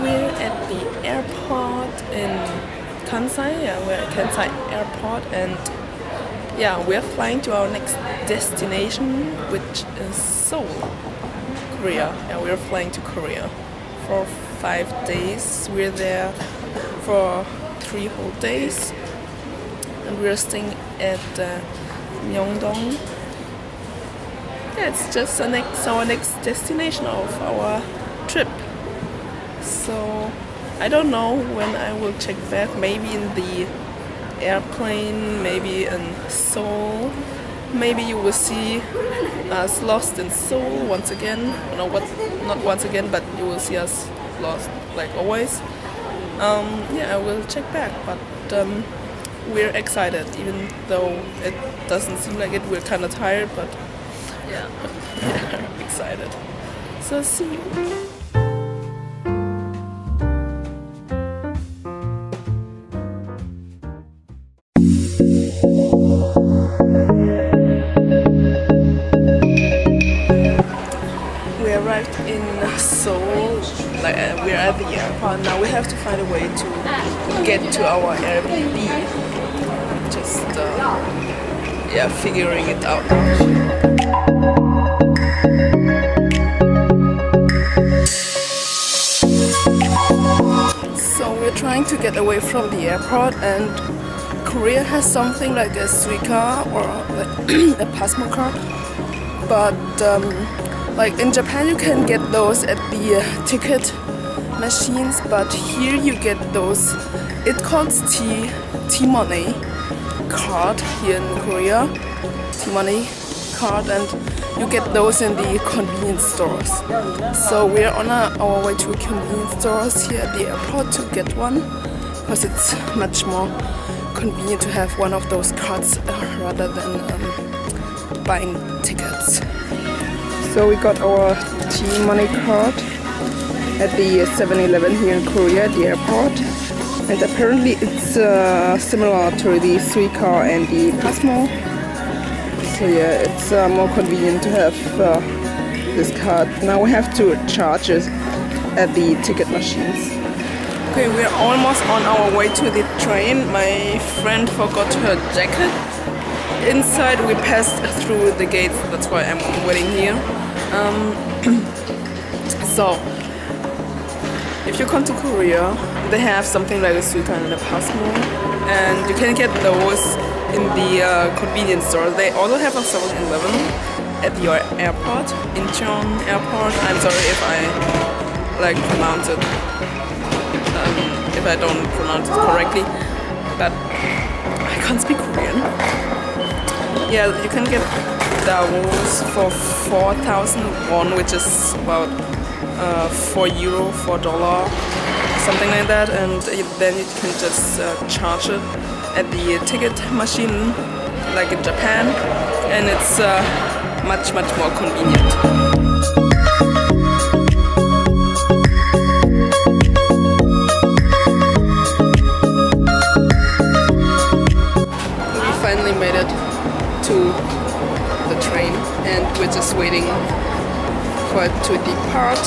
We're at the airport in Kansai. Yeah, we're at Kansai Airport, and yeah, we're flying to our next destination, which is Seoul, Korea. Yeah, we're flying to Korea for 5 days. We're there for 3 whole days, and we're staying at Myeongdong. Yeah, it's just our next destination of our trip. So I don't know when I will check back. Maybe in the airplane, maybe in Seoul. Maybe you will see us lost in Seoul once again. No, not once again, but you will see us lost like always. Yeah, I will check back, but we're excited, even though it doesn't seem like it. We're kind of tired, but yeah, we're excited. So see you. We arrived in Seoul, we're at the airport. Now we have to find a way to get to our Airbnb. Just, yeah, figuring it out. So we're trying to get away from the airport, and Korea has something like a Suica or a Pasmo card, but like in Japan you can get those at the ticket machines, but here you get those, it calls T-money card here in Korea, T-money card, and you get those in the convenience stores. So we're on our way to convenience stores here at the airport to get one, because it's much more convenient to have one of those cards rather than buying tickets. So we got our T-money card at the 7-Eleven here in Korea at the airport, and apparently it's similar to the Suica and the Pasmo. So yeah, it's more convenient to have this card. Now we have to charge it at the ticket machines. Okay, we're almost on our way to the train. My friend forgot her jacket. Inside we passed through the gates, that's why I'm waiting here. So, if you come to Korea, they have something like a Suica and a Pasmo, and you can get those in the convenience store. They also have a 7-Eleven at your airport, Incheon Airport. I'm sorry if I pronounce it, if I don't pronounce it correctly, but I can't speak Korean. Yeah, you can get those for 4,000 won, which is about €4, $4, something like that, and then you can just charge it at the ticket machine, like in Japan, and it's much more convenient. We finally made it to the train, and we're just waiting for it to depart.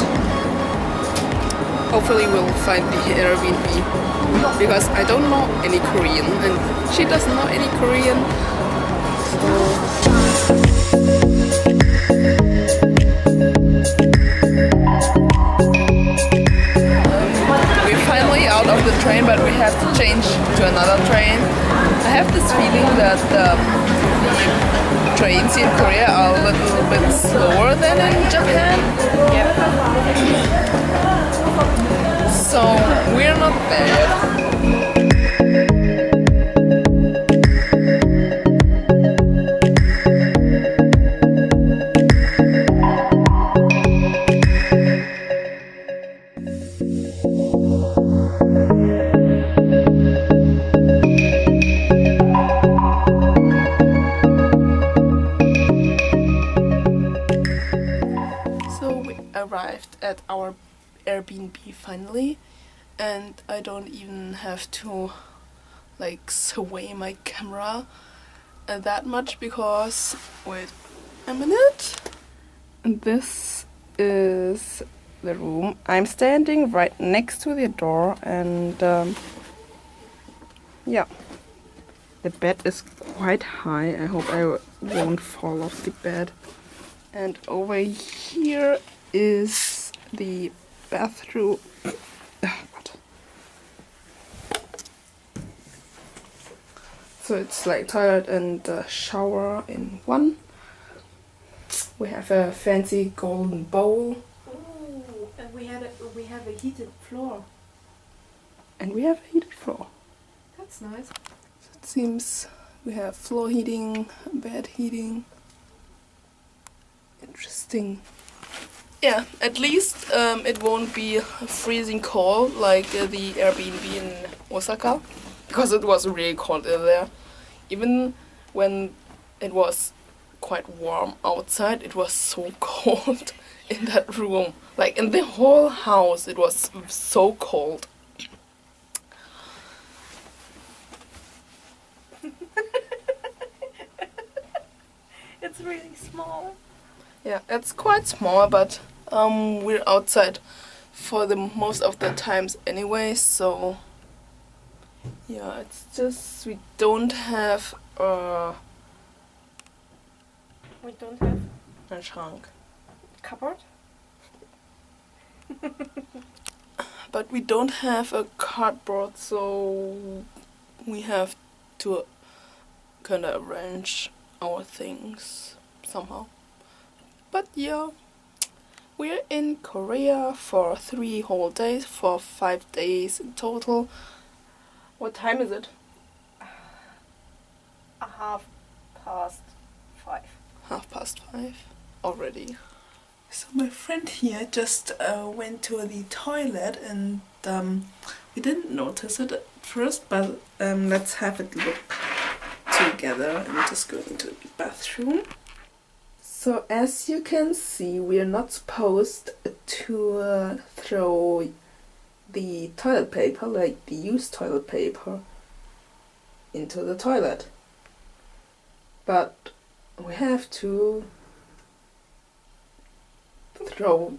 Hopefully we'll find the Airbnb, because I don't know any Korean and she doesn't know any Korean. We're finally out of the train, but we have to change to another train. I have this feeling that the trains in Korea are a little bit slower than in Japan. So we're not bad. Arrived at our Airbnb finally, and I don't even have to sway my camera that much, because wait a minute, this is the room. I'm standing right next to the door, and yeah, the bed is quite high. I hope I won't fall off the bed. And over here is the bathroom. So it's like toilet and shower in one. We have a fancy golden bowl. Oh, and we have a heated floor. And we have a heated floor. That's nice. So it seems we have floor heating, bed heating. Interesting. Yeah, at least it won't be freezing cold like the Airbnb in Osaka, because it was really cold in there. Even when it was quite warm outside, it was so cold in that room. Like in the whole house, it was so cold. It's really small. Yeah, it's quite small, but we're outside for the most of the times anyway, so yeah, it's just we don't have a trunk. Cupboard? But we don't have a cardboard, so we have to kind of arrange our things somehow. But yeah, we're in Korea for 3 whole days, for 5 days in total. What time is it? 5:30. 5:30 already. So my friend here just went to the toilet, and we didn't notice it at first, but let's have a look together. I'm just going to the bathroom. So as you can see, we are not supposed to throw the toilet paper, like the used toilet paper, into the toilet. But we have to throw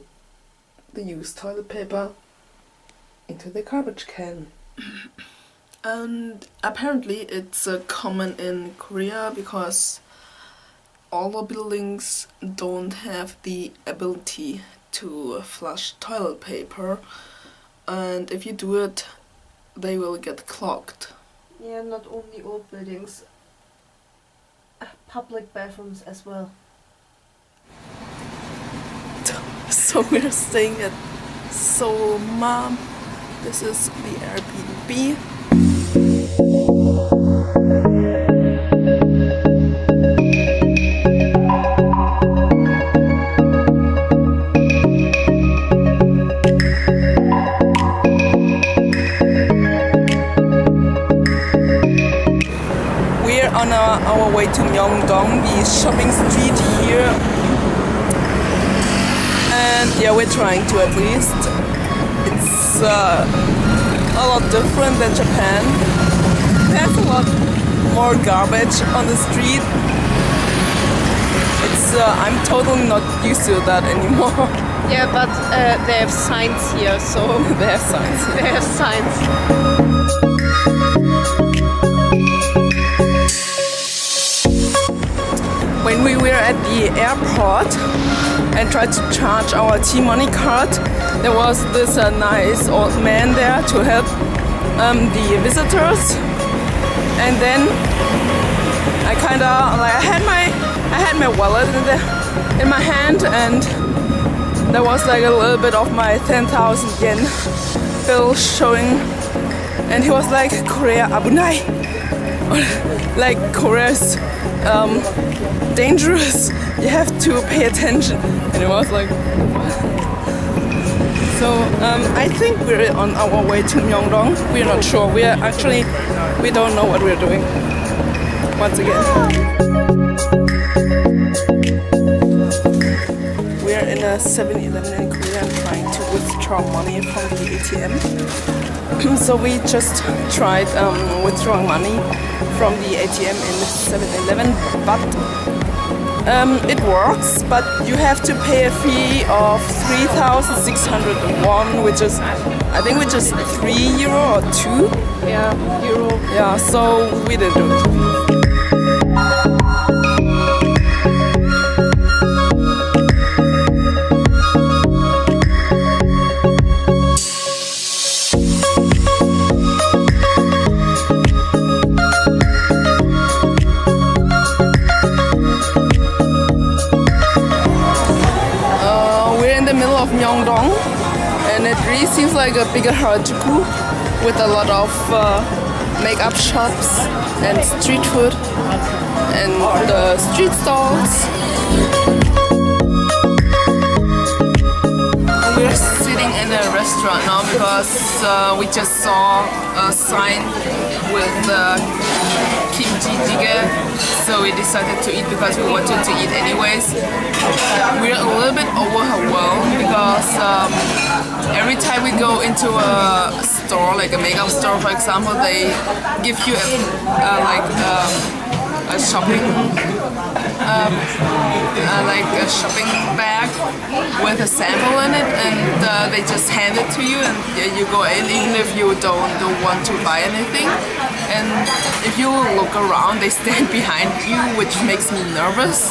the used toilet paper into the garbage can. And apparently it's common in Korea because all the buildings don't have the ability to flush toilet paper, and if you do it, they will get clogged. Yeah, not only old buildings, public bathrooms as well. So we're staying at Seoul Mom. This is the Airbnb. We're on our way to Myeongdong, the shopping street here. And yeah, we're trying to at least. It's a lot different than Japan. There's a lot more garbage on the street. It's I'm totally not used to that anymore. Yeah, but they have signs here, so They have signs. they have signs. When we were at the airport and tried to charge our T-Money card, there was this nice old man there to help the visitors. And then I kind of like I had my wallet in my hand, and there was like a little bit of my 10,000 yen bill showing, and he was like, "Korea abunai," like Korea's dangerous. You have to pay attention. And it was like, what? So I think we're on our way to Myeongdong. We're not sure. We don't know what we're doing. Once again. We're in a 7-Eleven in Korea and trying to withdraw money from the ATM. So we just tried withdrawing money from the ATM in 7-Eleven, but It works, but you have to pay a fee of 3,600 won, which is, I think, which is €3 or 2. Yeah, euro. Yeah, so we didn't do it. Of Myeongdong, and it really seems like a bigger Harajuku with a lot of makeup shops and street food and the street stalls. We're sitting in a restaurant now because we just saw a sign with kimchi jjigae, so we decided to eat because we wanted to eat anyways. We're a little bit overwhelmed because every time we go into a store, like a makeup store for example, they give you a shopping shopping bag with a sample in it, and they just hand it to you, and you go in even if you don't want to buy anything. And if you look around, they stand behind you, which makes me nervous.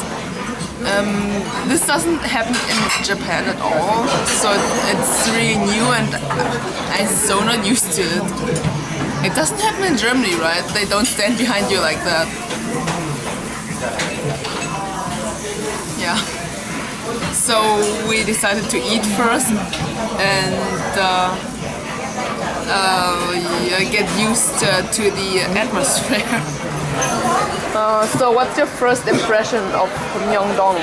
This doesn't happen in Japan at all, so it's really new and I'm so not used to it. It doesn't happen in Germany, right? They don't stand behind you like that. Yeah. So we decided to eat first and get used to the atmosphere. So what's your first impression of Myeongdong?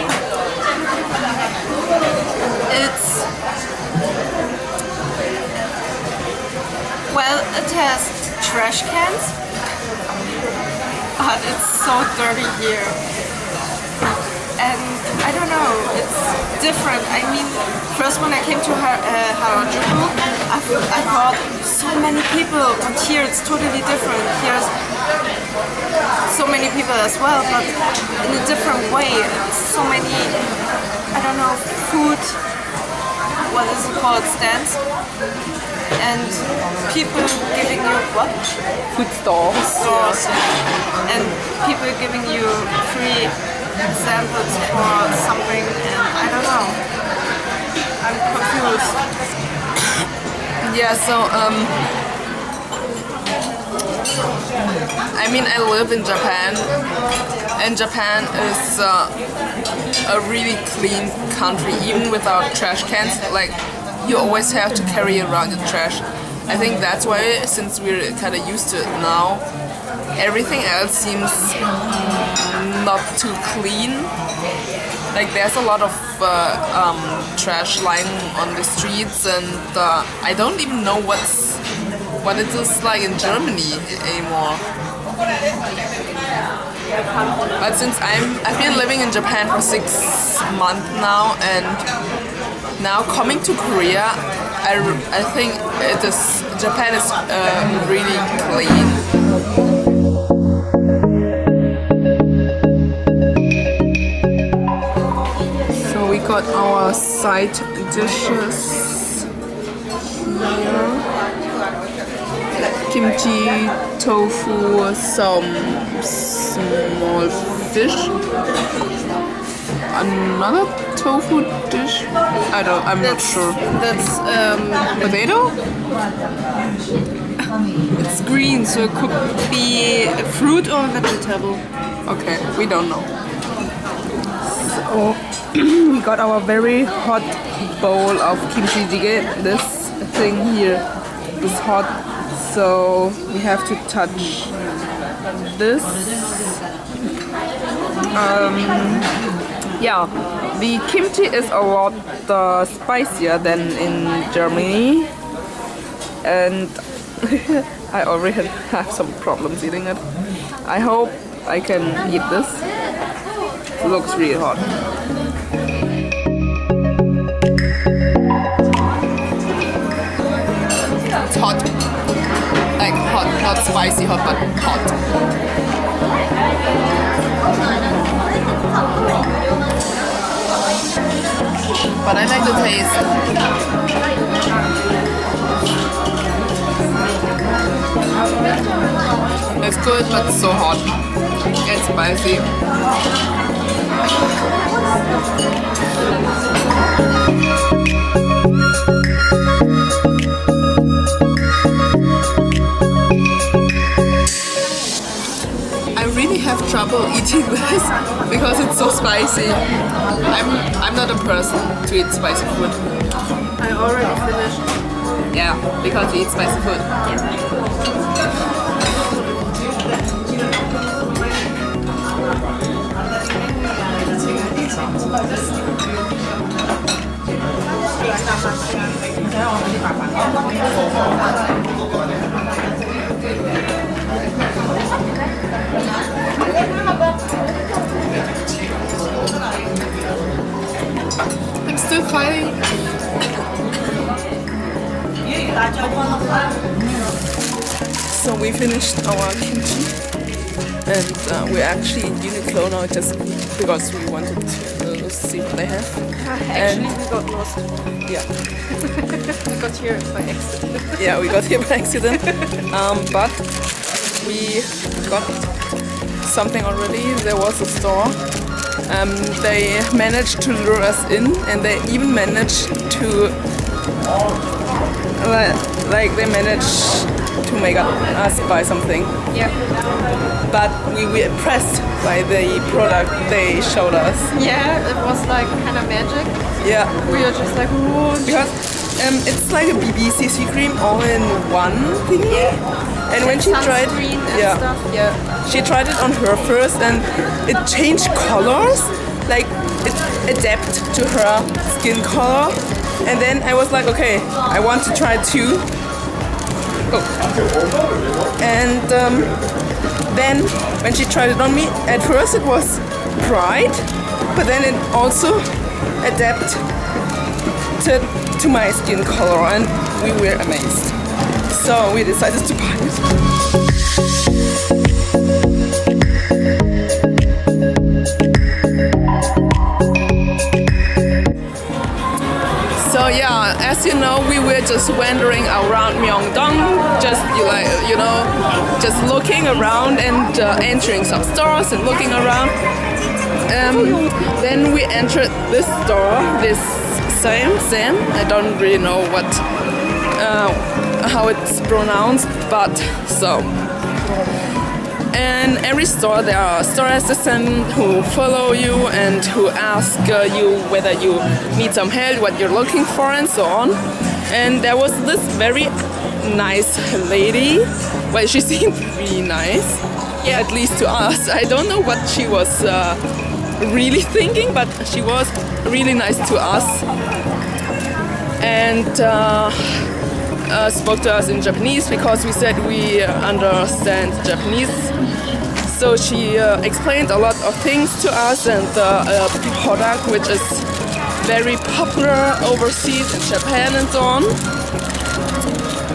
It has trash cans, but it's so dirty here. And I don't know, it's different. I mean, first when I came to Harajuku, I thought so many people, but here it's totally different. Here's so many people as well, but in a different way. So many, I don't know, food, what is it called, stands, and people giving you what? Food stalls. Stores, and people giving you free samples for something, and I don't know. I'm confused. Yeah, so I mean, I live in Japan, and Japan is a really clean country, even without trash cans. Like, you always have to carry around your trash. I think that's why, since we're kind of used to it now, everything else seems not too clean. Like, there's a lot of trash lying on the streets, and I don't even know what it is like in Germany anymore. But since I've been living in Japan for 6 months now, and now coming to Korea, I think Japan is really clean. We got our side dishes here. Kimchi, tofu, some small fish, another tofu dish. I'm not sure. That's Potato? it's green, so it could be a fruit or a vegetable. Okay, we don't know. So we got our very hot bowl of kimchi jjigae. This thing here is hot, so we have to touch this. Yeah, the kimchi is a lot spicier than in Germany, and I already have some problems eating it. I hope I can eat this. It looks really hot. It's hot, like hot spicy hot, but hot. But I like the taste. It's good, but so hot and spicy. I really have trouble eating this because it's so spicy. I'm not a person to eat spicy food. I already finished. Yeah, because you eat spicy food. I'm still fighting. So we finished our kimchi, and we're actually in Uniqlo now just because we wanted to see what they have. Actually, we got lost. Yeah, We got here by accident. yeah, we got here by accident, but we got something already. There was a store. They managed to lure us in, and they even managed to they managed to make us buy something. Yeah. But we were impressed by the product they showed us. Yeah, it was like kind of magic. Yeah, We were just like, whoa. because it's like a BBCC cream all in one thingy. And when she tried, Sunscreen and stuff. Yeah. she tried it on her first, and it changed colors, like it adapted to her skin color. And then I was like, okay, I want to try too. Oh. And then when she tried it on me, at first it was bright, but then it also adapted to my skin color, and we were amazed. So we decided to buy it. So yeah, as you know, we were just wandering around Myeongdong, just just looking around and entering some stores and looking around. Then we entered this store, this Sam. I don't really know how it's pronounced, but so. In every store there are store assistants who follow you and who ask you whether you need some help, what you're looking for, and so on. And there was this very nice lady. Well, she seemed really nice, yeah, at least to us. I don't know what she was really thinking, but she was really nice to us. And spoke to us in Japanese because we said we understand Japanese. So she explained a lot of things to us, and the product which is very popular overseas in Japan and so on.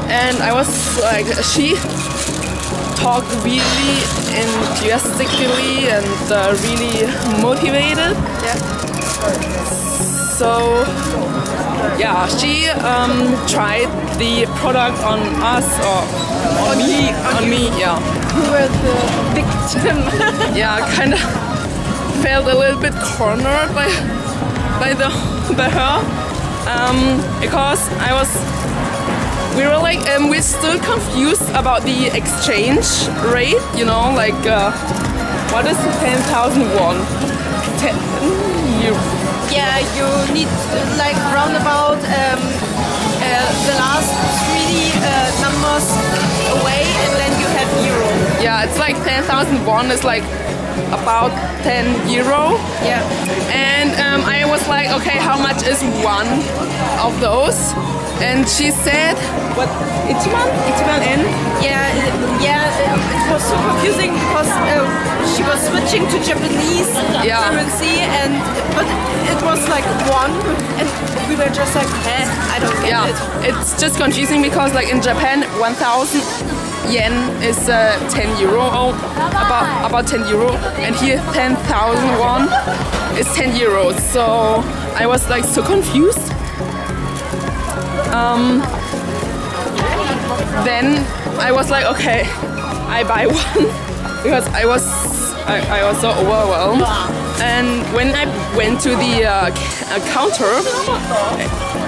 And I was like, she talked really enthusiastically and really motivated. Yeah. So yeah, she tried the product on us or on me, yeah. We were the victim. Yeah, kind of felt a little bit cornered by her, because we were like, we're still confused about the exchange rate, like what is 10,000 won? Yeah, you need like roundabout the last 3 numbers away, and then you have euro. Yeah, it's like 10,000 won is like about 10 euro. Yeah. And I was like, okay, how much is one of those? And she said, what, Ichiban N? Yeah, it was so confusing because she was switching to Japanese currency, but it was like one, and we were just like, I don't get it. It's just confusing because like in Japan, 1,000 yen is 10 euro, or about 10 euro, and here 10,000 won is 10 euros. So I was like so confused. Then I was like, okay, I buy one because I was so overwhelmed. And when I went to the counter,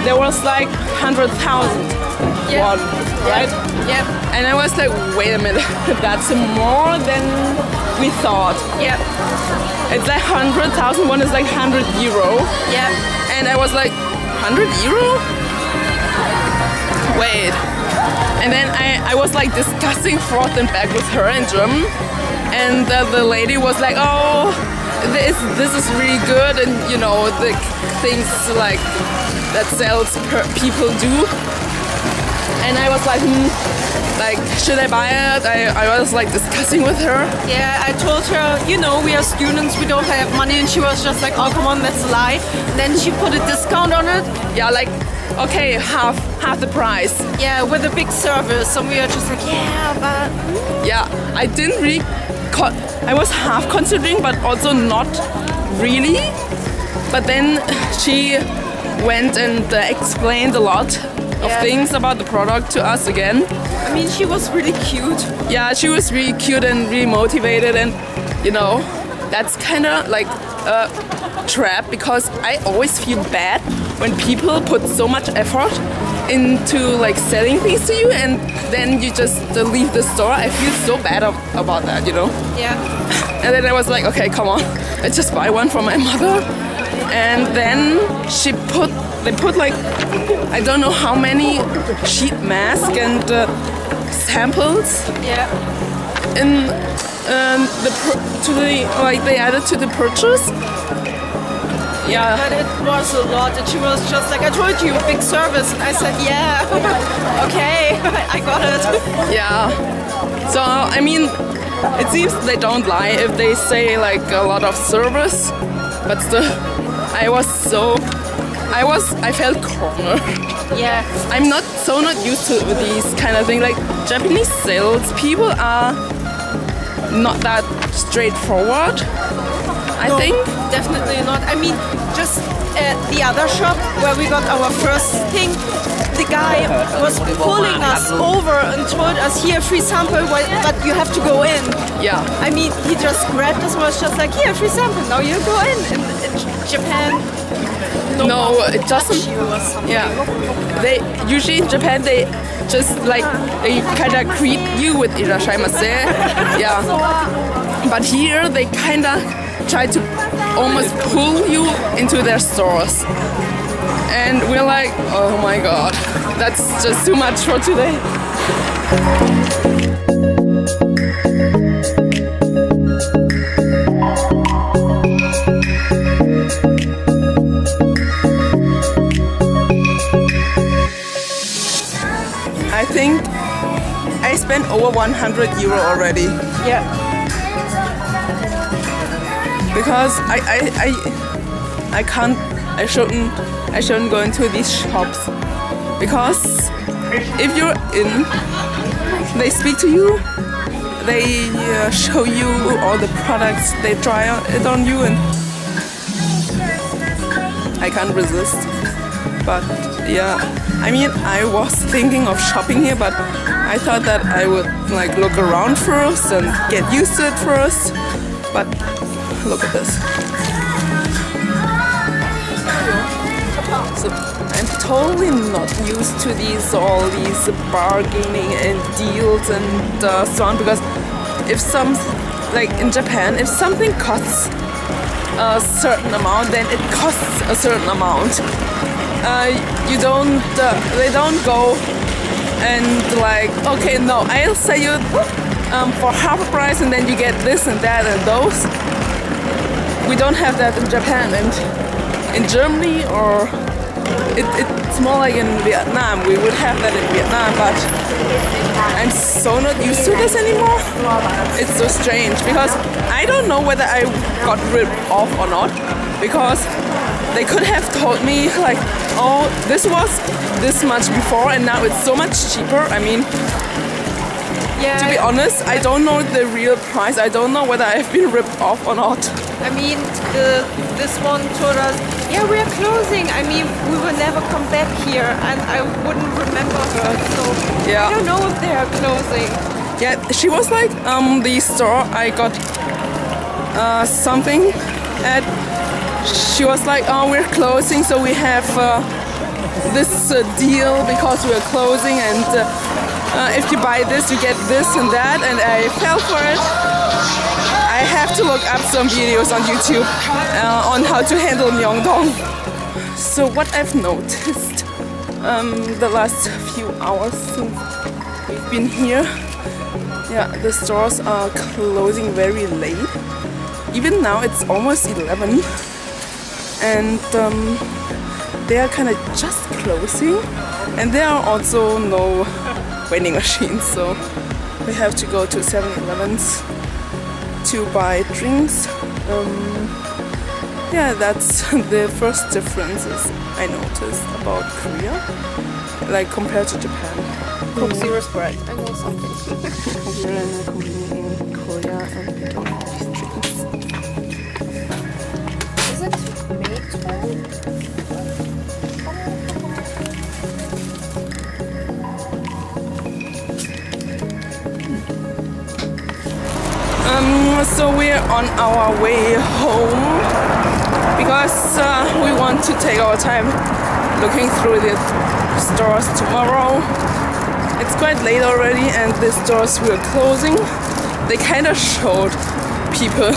there was like 100,000 won, right? Yeah. And I was like, wait a minute, that's more than we thought. Yeah. It's like 100,000 won is like 100 euro. Yeah. And I was like, 100 euro? Wait. And then I was like discussing forth and back with her in German. And the lady was like, oh, this is really good, and you know, the things like that people do. And I was like, like, should I buy it? I was like discussing with her. Yeah, I told her, you know, we are students, we don't have money, and she was just like, oh, come on, that's a lie. Then she put a discount on it. Yeah, like, okay, half the price. Yeah, with a big service, and we are just like, yeah, but... Yeah, I didn't really... I was half considering, but also not really. But then she went and explained a lot of things about the product to us again. I mean, she was really cute. Yeah, she was really cute and really motivated, and you know, that's kind of like a trap, because I always feel bad when people put so much effort into like selling things to you and then you just leave the store. I feel so bad about that, you know? Yeah. And then I was like, okay, come on, let's just buy one for my mother. And then they put like, I don't know how many sheet masks and samples Yeah. in they added to the purchase. Yeah. But it was a lot, and she was just like, I told you, big service. And I said, yeah, okay, I got it. Yeah. So, I mean, it seems they don't lie if they say like a lot of service, but still, I felt cornered. Yeah. I'm not used to these kind of things. Like, Japanese sales people are not that straightforward, I think. Definitely not. I mean, just the other shop where we got our first thing, the guy was pulling us over and told us, here, free sample, but you have to go in. Yeah. I mean, he just grabbed us and was just like, here, free sample, now you go in. In Japan, No, it doesn't. Yeah. They usually in Japan they just like they kind of greet you with "irashaimase." Yeah. But here they kind of try to almost pull you into their stores, and we're like, oh my god, that's just too much for today. I think I spent over 100 euro already. yeah. Because I shouldn't go into these shops, because if you're in, they speak to you, they show you all the products, they try it on you, and I can't resist. But yeah, I mean, I was thinking of shopping here, but I thought that I would like look around first and get used to it first. But look at this. So I'm totally not used to all these bargaining and deals and so on, because like in Japan, if something costs a certain amount, then it costs a certain amount. They don't go and like, okay, no, I'll sell you for half a price and then you get this and that and those. We don't have that in Japan, and in Germany, or it's more like in Vietnam. We would have that in Vietnam, but I'm so not used to this anymore. It's so strange, because I don't know whether I got ripped off or not, because they could have told me like, oh, this was this much before and now it's so much cheaper. I mean, Yeah. To be honest, I don't know the real price. I don't know whether I've been ripped off or not. I mean, this one told us, yeah, we are closing. I mean, we will never come back here, and I wouldn't remember her. So Yeah. I don't know if they are closing. Yeah, she was like the store I got something at. She was like, oh, we're closing, so we have this deal because we're closing, and if you buy this, you get this and that, and I fell for it. I have to look up some videos on YouTube on how to handle Myeongdong. So what I've noticed the last few hours since we've been here, yeah, the stores are closing very late. Even now it's almost 11, and they are kind of just closing, and there are also no vending machines, so we have to go to 7-Elevens to buy drinks. Yeah, that's the first differences I noticed about Korea, like compared to Japan. Coke Zero Sprite. I know something. We're in a convenience in Korea and we don't have these drinks. Is it made to? So we're on our way home because we want to take our time looking through the stores tomorrow. It's quite late already and the stores were closing. They kind of showed people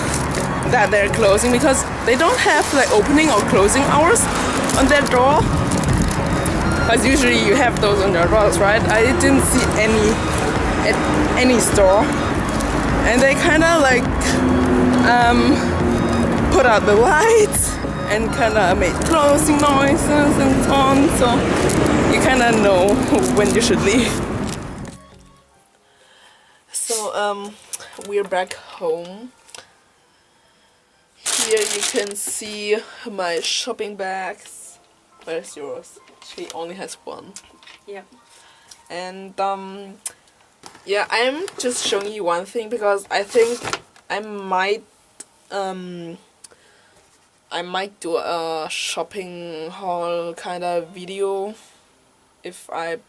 that they're closing because they don't have like opening or closing hours on their door. Because usually you have those on your doors, right? I didn't see any at any store. And they kind of like put out the lights and kind of made closing noises and so on, so you kind of know when you should leave. So we're back home. Here you can see my shopping bags. Where's yours? She only has one. Yeah. And yeah, I'm just showing you one thing because I think I might do a shopping haul kind of video if I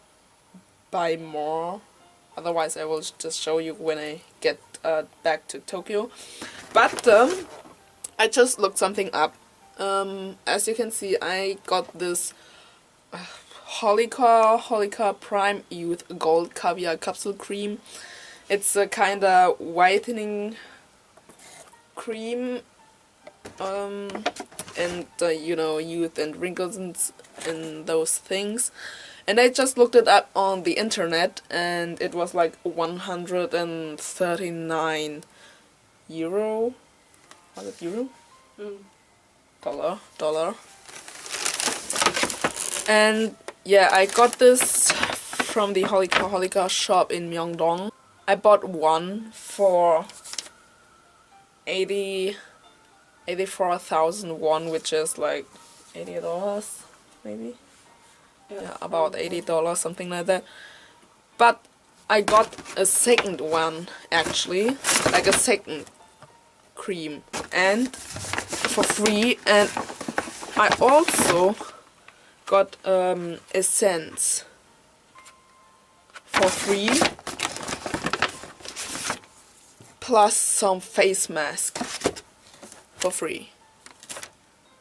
buy more. Otherwise I will just show you when I get back to Tokyo. But I just looked something up. As you can see, I got this Holika Prime Youth Gold Caviar Capsule Cream. It's a kind of whitening cream, and you know, youth and wrinkles and those things. And I just looked it up on the internet, and it was like 139 euro. Was it euro? Dollar. And yeah, I got this from the Holika shop in Myeongdong. I bought one for 84,000 won, which is like $80 maybe. Yeah, about $80, something like that. But I got a second one actually, like a second cream, and for free. And I also got essence for free, plus some face mask for free.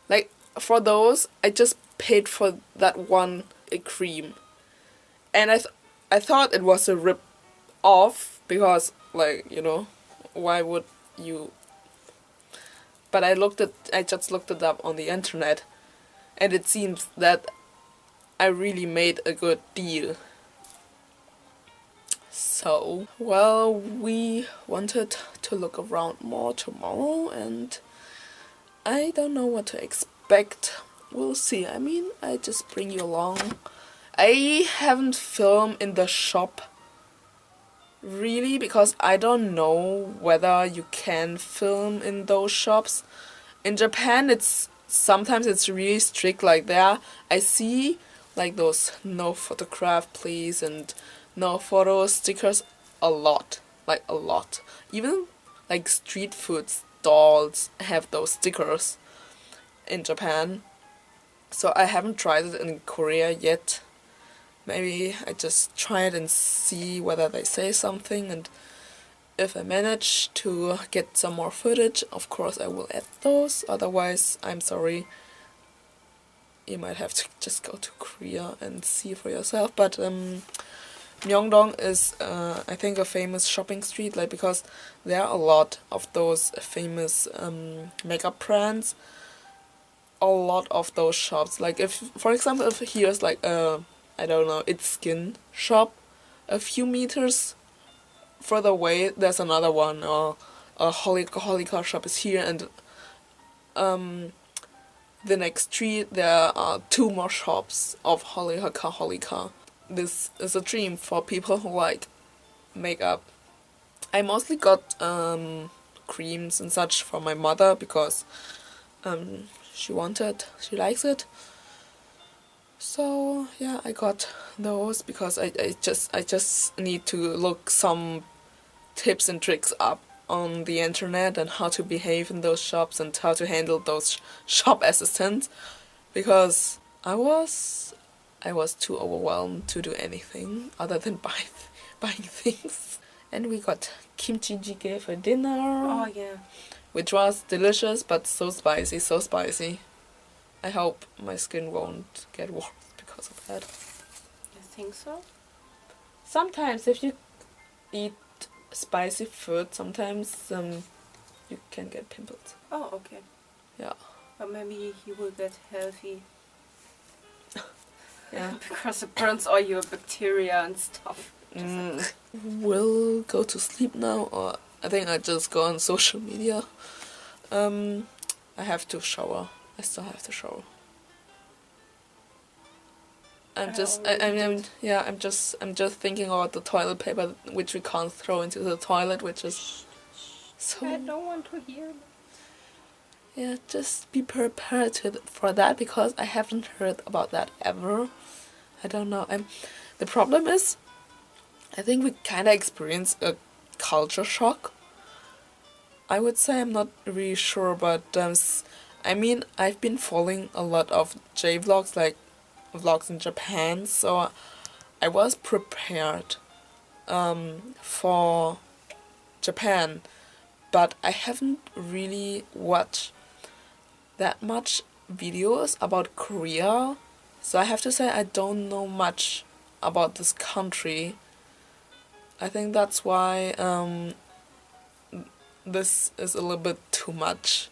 Like for those, I just paid for that one cream, and I thought it was a rip off because, like, you know, why would you? But I just looked it up on the internet, and it seems that I really made a good deal. So, well, we wanted to look around more tomorrow, and I don't know what to expect. We'll see. I mean, I just bring you along. I haven't filmed in the shop really because I don't know whether you can film in those shops. In Japan, sometimes it's really strict. Like there, I see like those no photograph please and no photo stickers a lot, like a lot. Even like street food stalls have those stickers in Japan. So I haven't tried it in Korea yet. Maybe I just try it and see whether they say something, and if I manage to get some more footage, of course I will add those. Otherwise, I'm sorry. You might have to just go to Korea and see for yourself. But Myeongdong is, I think, a famous shopping street, like, because there are a lot of those famous makeup brands. A lot of those shops. Like, if, for example, if here's like a, I don't know, It's Skin shop, a few meters further away there's another one, or a Holika shop is here, and the next street there are 2 more shops of Holika. This is a dream for people who like makeup. I mostly got creams and such for my mother because she likes it. So yeah, I got those because I just need to look some tips and tricks up on the internet and how to behave in those shops and how to handle those shop assistants, because I was too overwhelmed to do anything other than buying things. And we got kimchi jjigae for dinner. Oh yeah. Which was delicious, but so spicy. I hope my skin won't get worse because of that. You think so? Sometimes if you eat spicy food, sometimes you can get pimples. Oh, okay. Yeah. But maybe you will get healthy. Yeah. Because it burns all your bacteria and stuff. Will go to sleep now, or I think I just go on social media. I have to shower. I still have to shower. I'm just thinking about the toilet paper which we can't throw into the toilet, which is so. I don't want to hear. Yeah, just be prepared for that, because I haven't heard about that ever. I don't know. The problem is, I think we kind of experienced a culture shock. I would say, I'm not really sure, but I mean, I've been following a lot of J-vlogs, like vlogs in Japan, so I was prepared for Japan, but I haven't really watched that much videos about Korea, so I have to say I don't know much about this country. I think that's why this is a little bit too much.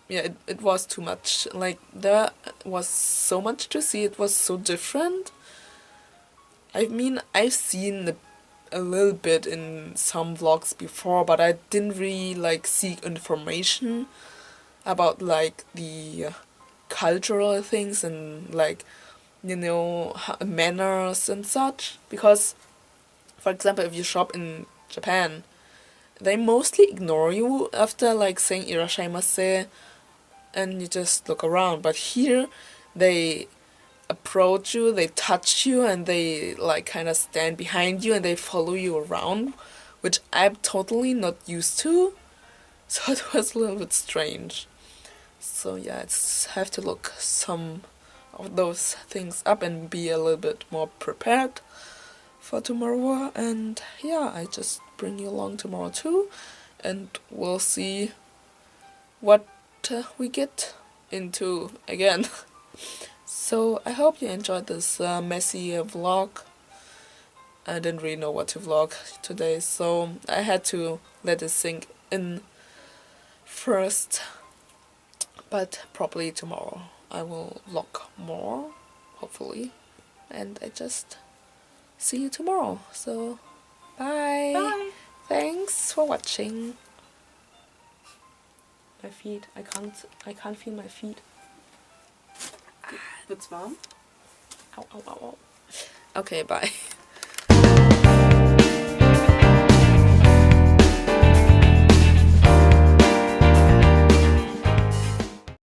Yeah, it was too much. Like, there was so much to see, it was so different. I mean, I've seen a little bit in some vlogs before, but I didn't really like seek information about like the cultural things and like, you know, manners and such. Because, for example, if you shop in Japan, they mostly ignore you after like saying irashaimase, and you just look around. But here, they approach you, they touch you, and they like kind of stand behind you and they follow you around, which I'm totally not used to. So it was a little bit strange. So yeah, I have to look some of those things up and be a little bit more prepared for tomorrow. And yeah, I just bring you along tomorrow too, and we'll see what we get into again. So I hope you enjoyed this messy vlog. I didn't really know what to vlog today, so I had to let it sink in first. But probably tomorrow I will vlog more, hopefully. And I just see you tomorrow. So bye. Bye. Thanks for watching. My feet. I can't feel my feet. It's warm. Ow, ow, ow, ow. Okay, bye.